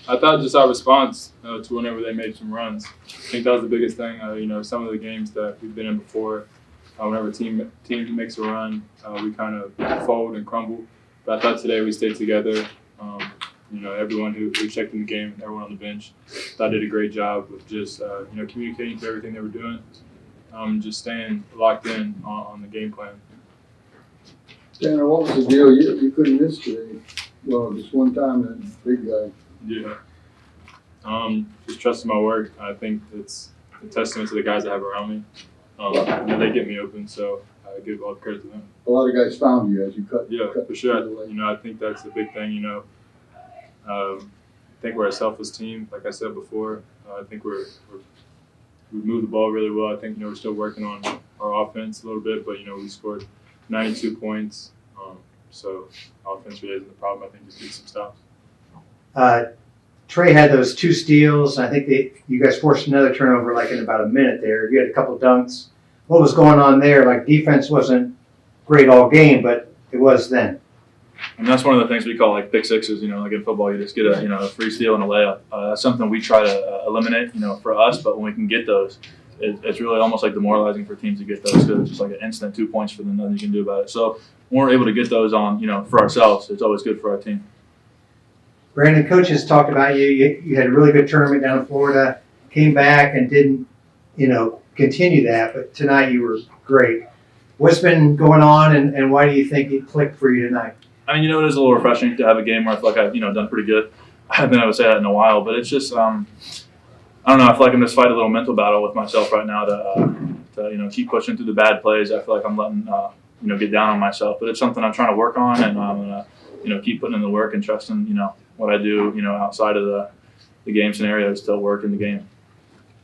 I thought just our response to whenever they made some runs. I think that was the biggest thing. Some of the games that we've been in before, whenever a team makes a run, we kind of fold and crumble. But I thought today we stayed together. Everyone who checked in the game, everyone on the bench, I did a great job of just communicating to everything they were doing, just staying locked in on the game plan. Tanner, what was the deal? You couldn't miss today. Well, just one time, that big guy. Yeah. Just trusting my work. I think it's a testament to the guys I have around me. They get me open, so I give all the credit to them. A lot of guys found you as you cut. Yeah, cut for sure. away. I think that's a big thing. I think we're a selfless team. Like I said before, I think we move the ball really well. I think we're still working on our offense a little bit, but we scored 92 points. So offense really isn't the problem. I think just get some stops. Trey had those 2 steals. I think you guys forced another turnover like in about a minute there. You had a couple dunks. What was going on there? Like defense wasn't great all game, but it was then. And that's one of the things we call like pick sixes. Like in football, you just get a free steal and a layup. That's something we try to eliminate. For us, but when we can get those, it's really almost like demoralizing for teams to get those because it's just like an instant 2 points for them, nothing you can do about it. So when we're able to get those on, for ourselves, it's always good for our team. Brandon, coaches talked about you. You had a really good tournament down in Florida, came back and didn't, continue that. But tonight you were great. What's been going on, and why do you think it clicked for you tonight? I mean, it is a little refreshing to have a game where I feel like I've, done pretty good. I haven't been able to say that in a while, but it's just, I don't know. I feel like I'm just fighting a little mental battle with myself right now to keep pushing through the bad plays. I feel like I'm letting, get down on myself, but it's something I'm trying to work on, and I'm gonna, keep putting in the work and trusting, what I do, outside of the game scenario is still work in the game.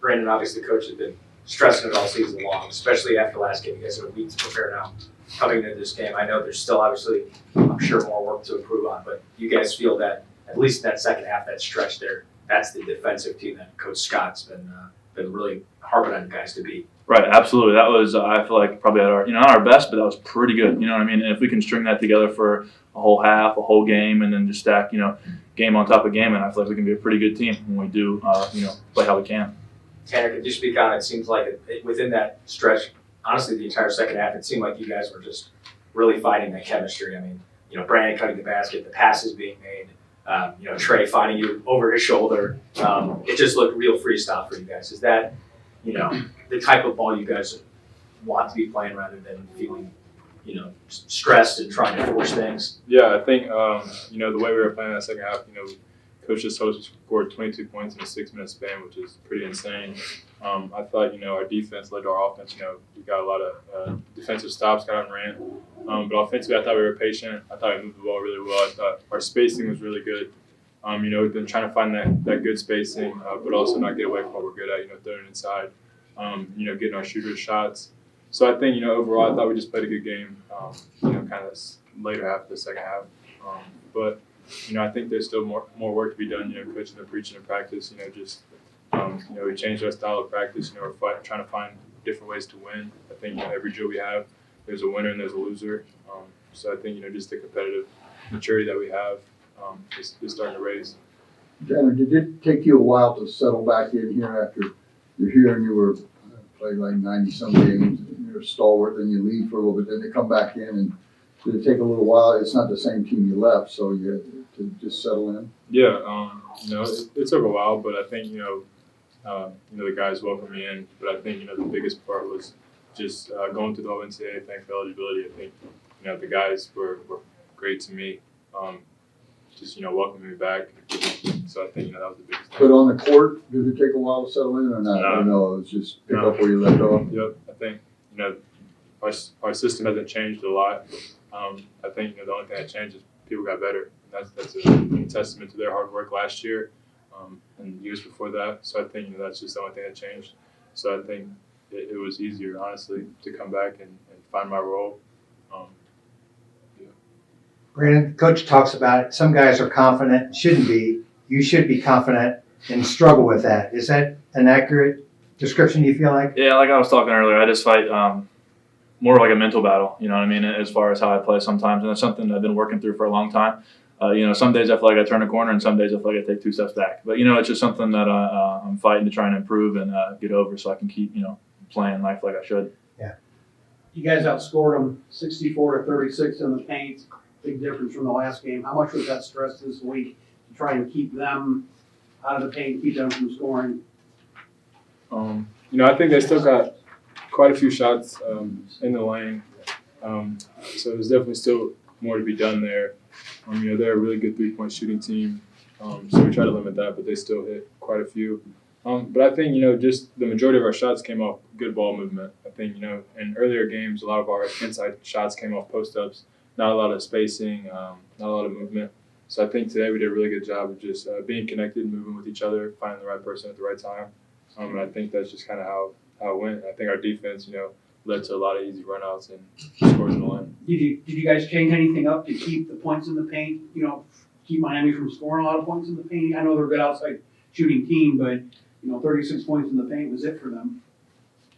Brandon, obviously, the coach has been stressing it all season long, especially after last game. You guys have a week to prepare now coming into this game. I know there's still obviously, I'm sure, more work to improve on, but you guys feel that at least in that second half, that stretch there, that's the defensive team that Coach Scott's been really harping on you guys to beat. Right, absolutely. That was, I feel like, probably at our, not our best, but that was pretty good. You know what I mean? And if we can string that together for a whole half, a whole game, and then just stack, game on top of game, and I feel like we can be a pretty good team when we do, play how we can. Tanner, could you speak on it? It seems like within that stretch, honestly, the entire second half, it seemed like you guys were just really finding that chemistry. I mean, Brandon cutting the basket, the passes being made, Trey finding you over his shoulder. It just looked real freestyle for you guys. Is that, the type of ball you guys want to be playing rather than feeling, stressed and trying to force things? Yeah, I think the way we were playing that second half, Coach just scored 22 points in a 6-minute span, which is pretty insane. I thought our defense led to our offense. We got a lot of defensive stops, got on ran. But offensively, I thought we were patient. I thought we moved the ball really well. I thought our spacing was really good. We've been trying to find that good spacing, but also not get away from what we're good at. Throwing inside, getting our shooters shots. So I think overall, I thought we just played a good game. Kind of later half of the second half, but. I think there's still more work to be done. Coaching and preaching in practice. We changed our style of practice. We're trying to find different ways to win. I think every drill we have, there's a winner and there's a loser. So I think just the competitive maturity that we have is starting to raise. Tanner, did it take you a while to settle back in here after you're here and you were playing like 90-some games? You're a stalwart, then you leave for a little bit, then you come back in and. Did it take a little while? It's not the same team you left, so you had to just settle in. Yeah, it took a while, but I think the guys welcomed me in. But I think the biggest part was just going through the NCAA thing for eligibility. I think the guys were great to me. Just welcoming me back. So I think that was the biggest thing. But on the court, did it take a while to settle in or not? No, it was just pick up where you left off. Yep, I think our system hasn't changed a lot. I think the only thing that changed is people got better. And that's a testament to their hard work last year and years before that. So I think that's just the only thing that changed. So I think it was easier, honestly, to come back and find my role. Brandon, coach talks about it. Some guys are confident, shouldn't be. You should be confident and struggle with that. Is that an accurate description, you feel like? Yeah, like I was talking earlier, I just fight more like a mental battle, as far as how I play sometimes. And it's something I've been working through for a long time. Some days I feel like I turn a corner, and some days I feel like I take 2 steps back. But it's just something that I'm fighting to try and improve and get over, so I can keep playing life like I should. You guys outscored them 64-36 in the paint. Big difference from the last game. How much was that stress this week to try and keep them out of the paint, keep them from scoring? I think they still got quite a few shots in the lane, so there's definitely still more to be done there. They're a really good 3-point shooting team, so we try to limit that, but they still hit quite a few. But I think, just the majority of our shots came off good ball movement. I think, in earlier games, a lot of our inside shots came off post-ups, not a lot of spacing, not a lot of movement. So I think today we did a really good job of just being connected, moving with each other, finding the right person at the right time. And I think that's just kind of how it went. I think our defense, led to a lot of easy runouts and scores in the lane. Did you guys change anything up to keep the points in the paint? Keep Miami from scoring a lot of points in the paint? I know they're a good outside shooting team, but 36 points in the paint was it for them.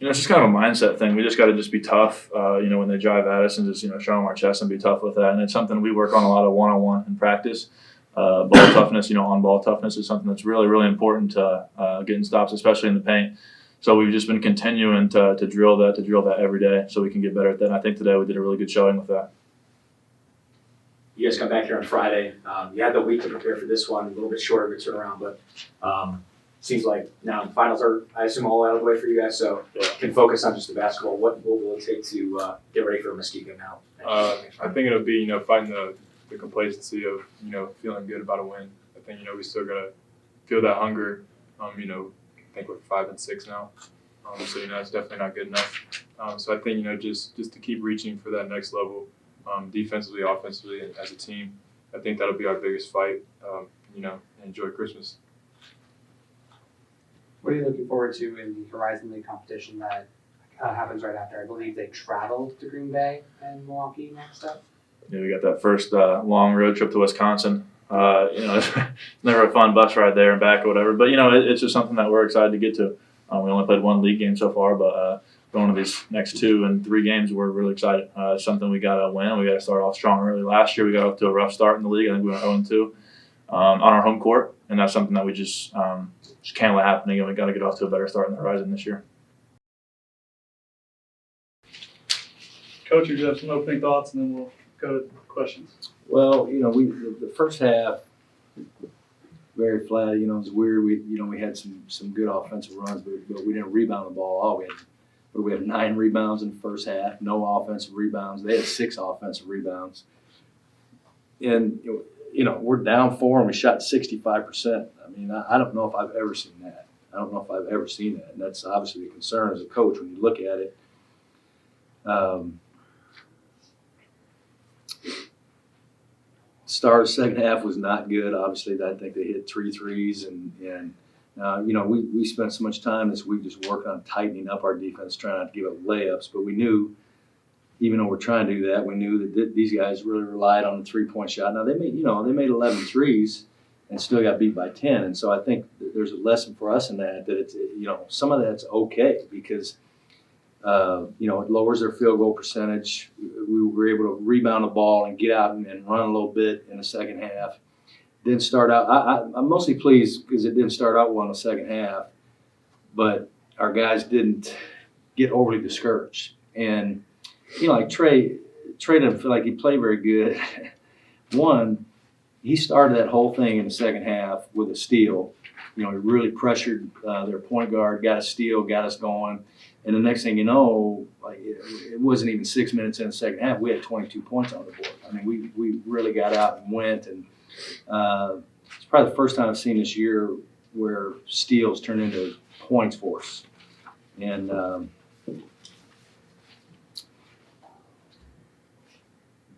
It's just kind of a mindset thing. We just got to just be tough, when they drive at us, and just, show them our chest and be tough with that. And it's something we work on a lot of one-on-one in practice. Ball toughness, on-ball toughness is something that's really, really important to getting stops, especially in the paint. So we've just been continuing to drill that every day so we can get better at that. And I think today we did a really good showing with that. You guys come back here on Friday. You had the week to prepare for this one, a little bit shorter of a turnaround, but seems like now finals are, I assume, all out of the way for you guys, so you can focus on just the basketball. What will it take to get ready for Muskegon now? I think it'll be, fighting the complacency of, feeling good about a win. I think, we still got to feel that hunger. I think we're 5-6 now. So, it's definitely not good enough. So I think, just to keep reaching for that next level, defensively, offensively, and as a team, I think that'll be our biggest fight, and enjoy Christmas. What are you looking forward to in the Horizon League competition that happens right after? I believe they travel to Green Bay and Milwaukee next up. Yeah, we got that first long road trip to Wisconsin. It's never a fun bus ride there and back or whatever, but it's just something that we're excited to get to. We only played 1 league game so far, but going to these next 2 and 3 games, we're really excited. It's something we got to win. We got to start off strong early. Last year, we got off to a rough start in the league. I think we went 0-2 on our home court, and that's something that we just can't let happen again. We got to get off to a better start in the Horizon this year. Coach, you have some opening thoughts, and then we'll go to questions. Well, the first half very flat. It was weird. We had some good offensive runs, but we didn't rebound the ball all. We had 9 rebounds in the first half, no offensive rebounds. They had 6 offensive rebounds, and we're down 4 and we shot 65%. I mean, I don't know if I've ever seen that. And that's obviously a concern as a coach when you look at it. Start of the second half was not good. Obviously, I think they hit 3 threes, and we spent so much time this week just working on tightening up our defense, trying not to give up layups. But we knew, even though we're trying to do that, we knew that these guys really relied on the 3-point shot. Now they made 11 threes and still got beat by 10, and so I think there's a lesson for us in that it's some of that's okay because. It lowers their field goal percentage. We were able to rebound the ball and get out and run a little bit in the second half. Didn't start out. I'm mostly pleased because it didn't start out well in the second half, but our guys didn't get overly discouraged. And like Trey didn't feel like he played very good. One, he started that whole thing in the second half with a steal. He really pressured their point guard, got a steal, got us going. And the next thing you know, it wasn't even 6 minutes in the second half. We had 22 points on the board. I mean, we really got out and went. And it's probably the first time I've seen this year where steals turn into points for us. And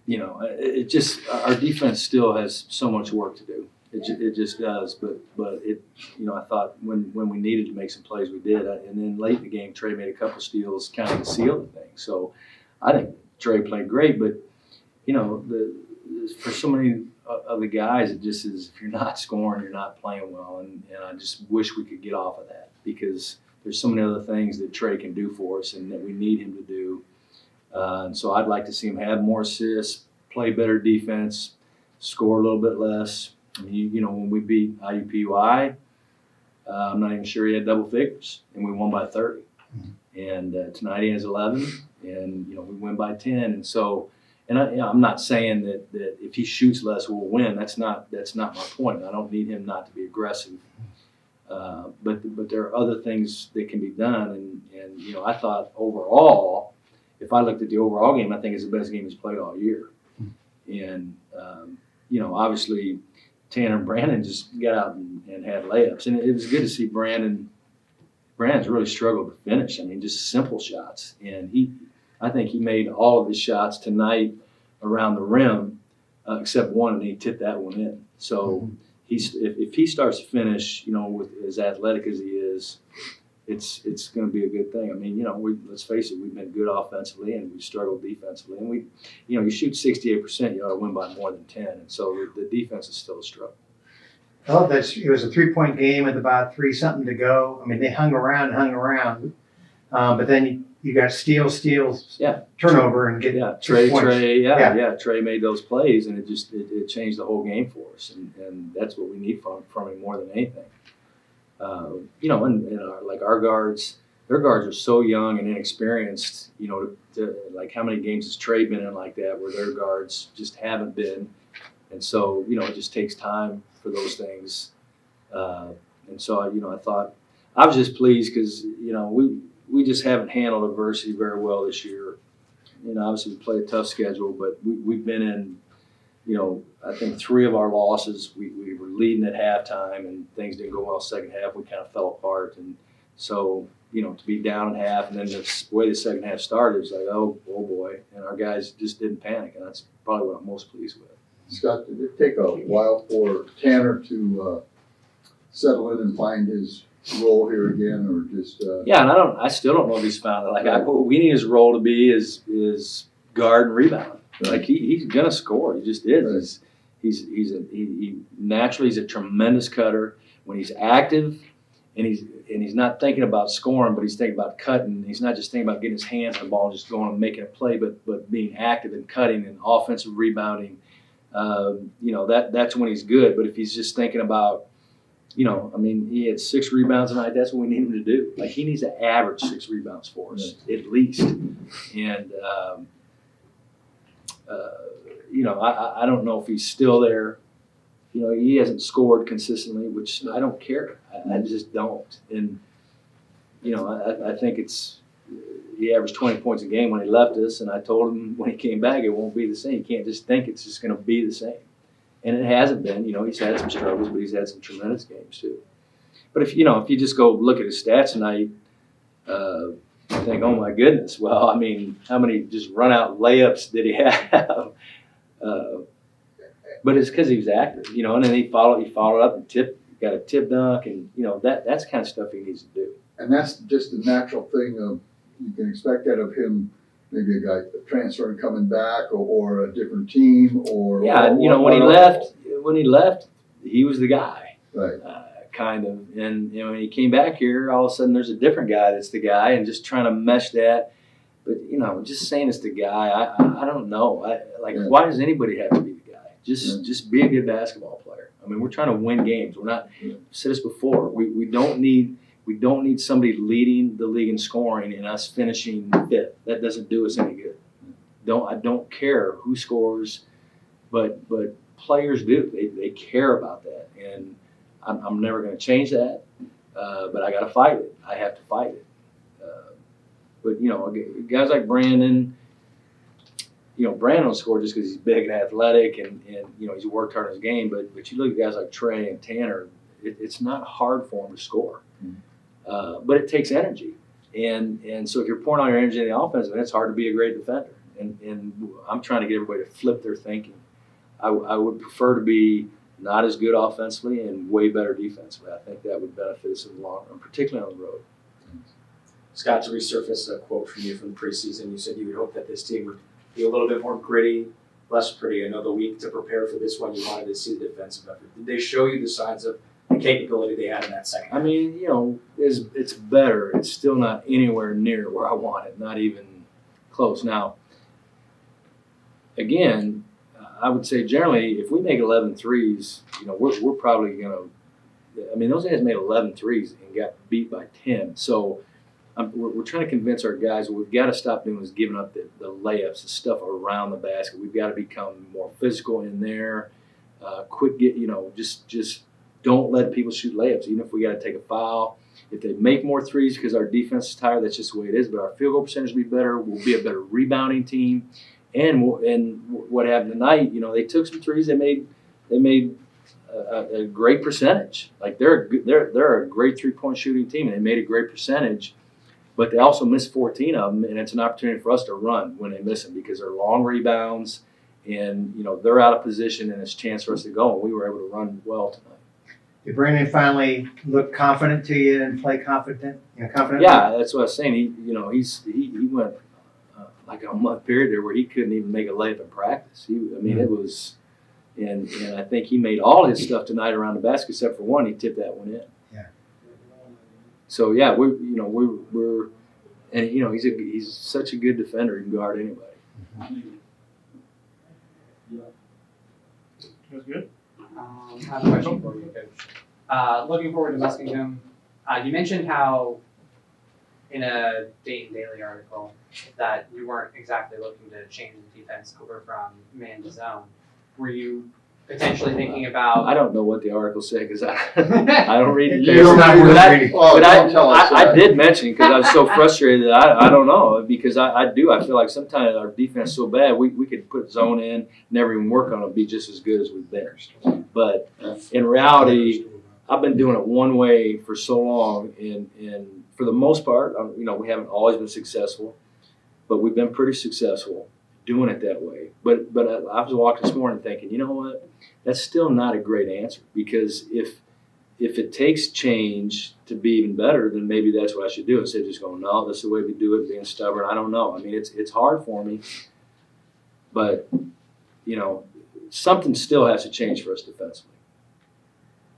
it just our defense still has so much work to do. It just does, but I thought when we needed to make some plays, we did. And then late in the game, Trey made a couple steals, kind of to seal the thing. So I think Trey played great, but for so many of the guys, it just is if you're not scoring, you're not playing well, and I just wish we could get off of that because there's so many other things that Trey can do for us and that we need him to do. And so I'd like to see him have more assists, play better defense. score a little bit less. I mean, you know, when we beat IUPUI, I'm not even sure he had double figures, and we won by 30. And tonight he has 11, and you know we win by 10. And so, and I'm not saying that if he shoots less we'll win. That's not my point. I don't need him not to be aggressive. But there are other things that can be done. And you know, I thought overall, if I looked at the overall game, I think it's the best game he's played all year. And you know, obviously Tanner and Brandon just got out and had layups, and it was good to see Brandon's really struggled to finish. I mean, just simple shots, and I think he made all of his shots tonight around the rim, except one, and he tipped that one in. So if he starts to finish, you know, with as athletic as he is, it's going to be a good thing. I mean, you know, let's face it, we've been good offensively and we've struggled defensively, and you know, you shoot 68%, you ought to win by more than 10, and so the defense is still a struggle. I love that it was a 3-point game with about 3-something to go. I mean, they hung around, but then you got steals, Yeah. turnover, and get 6 points. Trey made those plays, and it changed the whole game for us, and that's what we need from him more than anything. You know, and our guards, their guards are so young and inexperienced. You know, like how many games has Trey been in like that where their guards just haven't been, and so you know it just takes time for those things. And so you know, I thought I was just pleased because you know we just haven't handled adversity very well this year. You know, obviously we play a tough schedule, but we've been in, you know, I think 3 of our losses, we were leading at halftime and things didn't go well second half. We kind of fell apart. And so, you know, to be down at half and then the way the second half started, it's like, oh boy. And our guys just didn't panic. And that's probably what I'm most pleased with. Scott, did it take a while for Tanner to settle in and find his role here again, or just? Yeah, and I still don't know if he's found it. Like we need his role to be is guard and rebound. Right. Like he's gonna score. He just is. Right. He naturally he's a tremendous cutter. When he's active, and he's not thinking about scoring, but he's thinking about cutting. He's not just thinking about getting his hands on the ball and just going and making a play, but being active and cutting and offensive rebounding. You know that's when he's good. But if he's just thinking about, you know, I mean, he had 6 rebounds tonight. That's what we need him to do. Like he needs to average 6 rebounds for us at least. And you know, I don't know if he's still there. You know, he hasn't scored consistently, which I don't care. I just don't. And you know, I think he averaged 20 points a game when he left us, and I told him when he came back it won't be the same. You can't just think it's just going to be the same. And it hasn't been. You know, he's had some struggles, but he's had some tremendous games too. But if you just go look at his stats tonight, you think, oh my goodness. Well, I mean, how many just run out layups did he have? But it's because he was active, you know. And then he followed up and got a tip dunk, and you know that's the kind of stuff he needs to do. And that's just the natural thing of you can expect that of him. Maybe a guy transferring, coming back, or a different team, or you know when he left, he was the guy, right? Kind of, and you know when he came back here, all of a sudden there's a different guy that's the guy, and just trying to mesh that. But you know, just saying it's the guy, I don't know. Why does anybody have to be the guy? Just be a good basketball player. I mean, we're trying to win games. We're not. I've said this before. We don't need somebody leading the league in scoring and us finishing 5th. That doesn't do us any good. I don't care who scores, but players do. They care about that, and I'm never going to change that. But I got to fight it. I have to fight it. But you know, guys like Brandon. You know, Brandon will score just because he's big and athletic, and you know he's worked hard in his game. But you look at guys like Trey and Tanner. It's not hard for them to score. But it takes energy, and so if you're pouring all your energy in the offense, then it's hard to be a great defender. And I'm trying to get everybody to flip their thinking. I would prefer to be not as good offensively and way better defensively. I think that would benefit us in the long run, particularly on the road. Scott, to resurface a quote from you from the preseason, you said you would hope that this team would be a little bit more gritty, less pretty. I know the week to prepare for this one, you wanted to see the defensive effort. Did they show you the signs of the capability they had in that second half? I mean, you know, it's better. It's still not anywhere near where I want it, not even close. Now, again, I would say generally, if we make 11 threes, we're probably gonna. I mean, those guys made 11 threes and got beat by 10. So we're trying to convince our guys what we've got to stop doing is giving up the layups, the stuff around the basket. We've got to become more physical in there. Just don't let people shoot layups, even if we got to take a foul. If they make more threes because our defense is tired, that's just the way it is. But our field goal percentage will be better. We'll be a better rebounding team. And what happened tonight, they took some threes. They made a great percentage. Like they're a great 3-point shooting team, and they made a great percentage. But they also missed 14 of them, and it's an opportunity for us to run when they miss them because they're long rebounds, and they're out of position, and it's a chance for us to go. And we were able to run well tonight. Did Brandon finally look confident to you and play confident? Confidently? Yeah, that's what I was saying. He went like a month period there where he couldn't even make a layup in practice. It was, and I think he made all his stuff tonight around the basket except for one. He tipped that one in. Yeah. So yeah, we're and he's such a good defender. He can guard anybody. That's good. I have a question for you, Coach. Looking forward to Muskingum, you mentioned how in a Dayton Daily article that you weren't exactly looking to change the defense over from man to zone. Were you potentially thinking about? I don't know what the article said because I don't read it. It's not worth reading. But I did mention because I was so frustrated that I don't know because I feel like sometimes our defense is so bad we could put zone in, never even work on it, be just as good as we've been. But in reality, I've been doing it one way for so long, and for the most part, we haven't always been successful, but we've been pretty successful doing it that way. But I was walking this morning thinking, you know what? That's still not a great answer because if it takes change to be even better, then maybe that's what I should do instead of just going, no, that's the way we do it, being stubborn. I don't know. I mean, it's hard for me, but something still has to change for us defensively.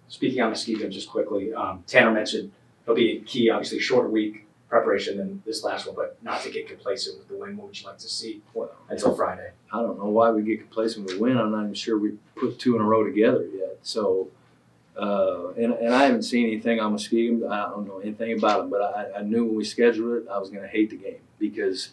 Speaking on Muskingum just quickly, Tanner mentioned it'll be a key, obviously shorter week preparation than this last one, but not to get complacent with the win. What would you like to see until Friday? I don't know why we get complacent with the win. I'm not even sure we put 2 in a row together yet. So, and I haven't seen anything on Muskegon. I don't know anything about them, but I knew when we scheduled it, I was going to hate the game because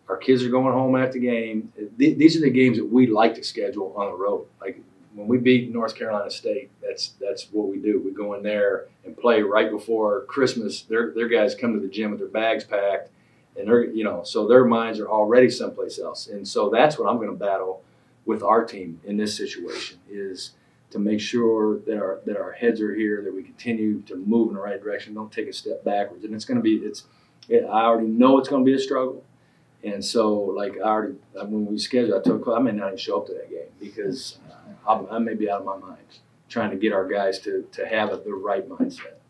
our kids are going home after the game. These are the games that we like to schedule on the road. Like when we beat North Carolina State, that's what we do. We go in there and play right before Christmas. Their guys come to the gym with their bags packed, and so their minds are already someplace else. And so that's what I'm going to battle with our team in this situation is to make sure that our heads are here, that we continue to move in the right direction, don't take a step backwards. And it's going to be I already know it's going to be a struggle. And so, when we scheduled, I told Clay I may not even show up to that game because I may be out of my mind trying to get our guys to have the right mindset.